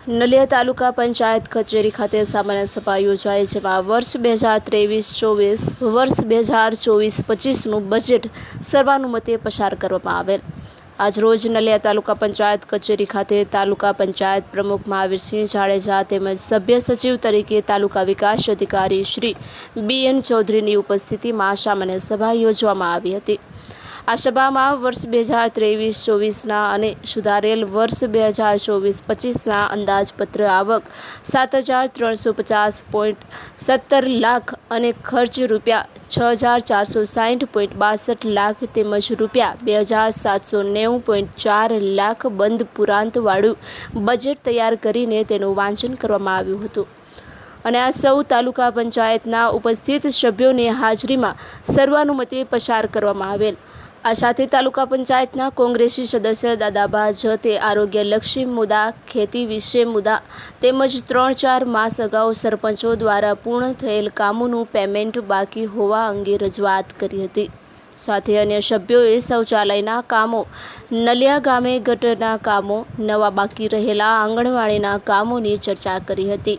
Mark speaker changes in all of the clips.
Speaker 1: નલિયા તાલુકા પંચાયત કચેરી ખાતે સામાન્ય સભા યોજાઈ, જેમાં વર્ષ 2023-24 વર્ષ 2024-25નું બજેટ સર્વાનુમતે પસાર કરવામાં આવેલ। આજરોજ નલિયા તાલુકા પંચાયત કચેરી ખાતે તાલુકા પંચાયત પ્રમુખ મહાવીરસિંહ જાડેજા તેમજ સભ્ય સચિવ તરીકે તાલુકા વિકાસ અધિકારી શ્રી BN ચૌધરીની ઉપસ્થિતિમાં સામાન્ય સભા યોજવામાં આવી હતી। આ સભામાં વર્ષ 2023-24ના અને સુધારેલ વર્ષ 2024-25ના અંદાજપત્ર આવક 7,350.17 લાખ અને ખર્ચ રૂપિયા 6,460.62 લાખ તેમજ રૂપિયા 2,790.4 લાખ બંધ પુરાંતવાળું બજેટ તૈયાર કરીને તેનું વાંચન કરવામાં આવ્યું હતું અને આ સૌ તાલુકા પંચાયતના ઉપસ્થિત સભ્યોની હાજરીમાં સર્વાનુમતે પસાર કરવામાં આવેલ। આ સાથે તાલુકા પંચાયતના કોંગ્રેસી સદસ્ય દાદાબા જતે આરોગ્યલક્ષી મુદ્દા, ખેતી વિશે મુદ્દા તેમજ 3-4 માસ અગાઉ સરપંચો દ્વારા પૂર્ણ થયેલ કામોનું પેમેન્ટ બાકી હોવા અંગે રજૂઆત કરી હતી। સાથે અન્ય સભ્યોએ શૌચાલયના કામો, નલિયા ગામે ગટરના કામો, નવા બાકી રહેલા આંગણવાડીના કામોની ચર્ચા કરી હતી।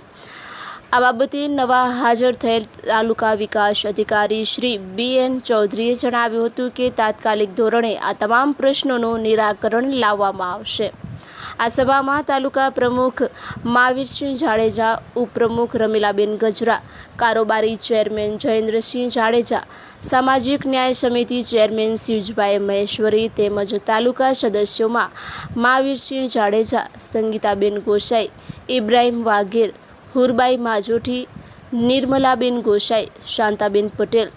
Speaker 1: આ બાબતે નવા હાજર થયેલ તાલુકા વિકાસ અધિકારી શ્રી BN ચૌધરીએ જણાવ્યું હતું કે તાત્કાલિક ધોરણે આ તમામ પ્રશ્નોનું નિરાકરણ લાવવામાં આવશે। આ સભામાં તાલુકા પ્રમુખ મહાવીરસિંહ જાડેજા, ઉપપ્રમુખ રમીલાબેન ગજરા, કારોબારી ચેરમેન જયેન્દ્રસિંહ જાડેજા, સામાજિક ન્યાય સમિતિ ચેરમેન શિવજીભાઈ મહેશ્વરી તેમજ તાલુકા સદસ્યોમાં મહાવીરસિંહ જાડેજા, સંગીતાબેન ગોસાઈ, ઇબ્રાહીમ વાઘેર, હુરબાઈ માજોઠી, નિર્મલાબેન ગોસાઈ, શાંતાબેન પટેલ,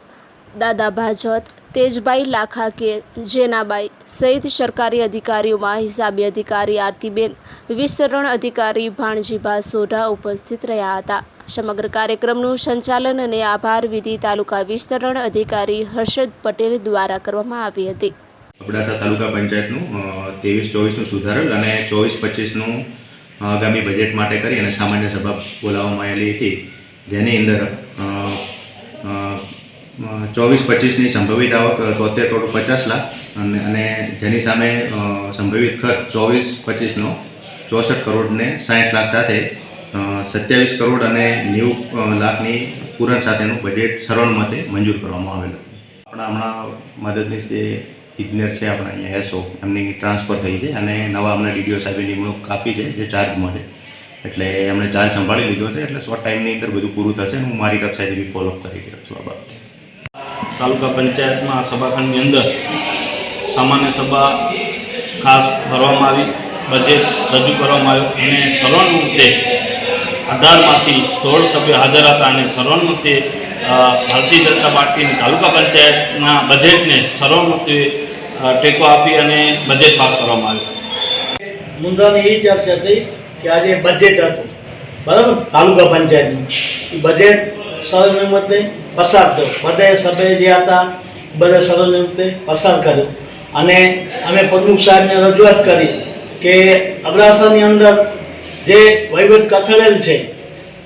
Speaker 1: દાદાબા જત, તેજભાઈ લાખાકે, જેનાબાઈ સહિત સરકારી અધિકારીઓમાં હિસાબી અધિકારી આરતીબેન, વિસ્તરણ અધિકારી ભાણજીભા સોઢા ઉપસ્થિત રહ્યા હતા। સમગ્ર કાર્યક્રમનું સંચાલન અને આભાર વિધિ તાલુકા વિસ્તરણ અધિકારી હર્ષદ પટેલ દ્વારા કરવામાં આવી હતી।
Speaker 2: અબડાસા તાલુકા પંચાયતનું 23-24નું સુધારેલ અને 24-25નું આગામી બજેટ માટે કરી અને સામાન્ય સભા બોલાવવામાં આવેલી હતી, જેની અંદર 24-25ની સંભવિત આવક 73.50 લાખ અને જેની સામે સંભવિત ખર્ચ 24-25નો 64 કરોડ ને 60 લાખ સાથે 27 કરોડ અને 90 લાખની પૂરણ સાથેનું બજેટ સર્વાનુમતે મંજૂર કરવામાં આવેલું। આપણા હમણાં મદદનીશ જે ઇજનેર છે આપણા અહીંયા એસઓ, એમની ટ્રાન્સફર થઈ છે અને નવા અમને DDO સાહેબે નિમણૂક આપી છે જે ચાર્જમાં છે, એટલે એમણે ચાર્જ સંભાળી લીધો છે, એટલે શોર્ટ ટાઈમની અંદર બધું પૂરું થશે। હું મારી કક્ષાએથી બી ફોલોઅપ કરી રહ્યો છું। આ બાબતે
Speaker 3: તાલુકા પંચાયતમાં સભાખંડની અંદર સામાન્ય સભા ખાસ ભરવામાં આવી, બજેટ રજૂ કરવામાં આવ્યું અને સર્વાનુમતે 18માંથી 16 સભ્યો હાજર હતા અને સર્વાનુમતે ભારતીય જનતા પાર્ટીની તાલુકા પંચાયતના બજેટને સર્વાનુમતે ટેકો આપી અને બજેટ પાસ કરવામાં આવ્યું।
Speaker 4: મુદ્દાની એ ચર્ચા થઈ કે આજે બજેટ હતું, બરાબર, તાલુકા પંચાયતનું એ બજેટ સર્વાનુમતે પસાર થયો। બધા સભ્ય જે હતા બધા સર્વાનુમતે પસાર કર્યો અને અમે પ્રમુખ સાહેબને રજૂઆત કરી કે અબડાસાની અંદર જે વહીવટ કથળેલ છે,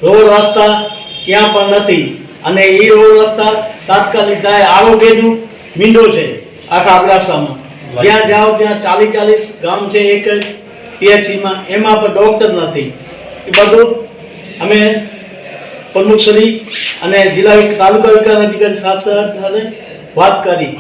Speaker 4: રોડ રસ્તા ક્યાં પણ નથી અને એ રોડ રસ્તા તાત્કાલિક થાય। આરોગ્યનું મીંડો છે આખા અબડાસામાં, જ્યાં જાઓ ત્યાં 40-40 ગામ છે એક PHCમાં, એમાં પણ ડૉક્ટર નથી। એ બધું અમે પ્રમુખશ્રી અને જિલ્લા તાલુકા વિકાસ અધિકારી સાથે વાત કરી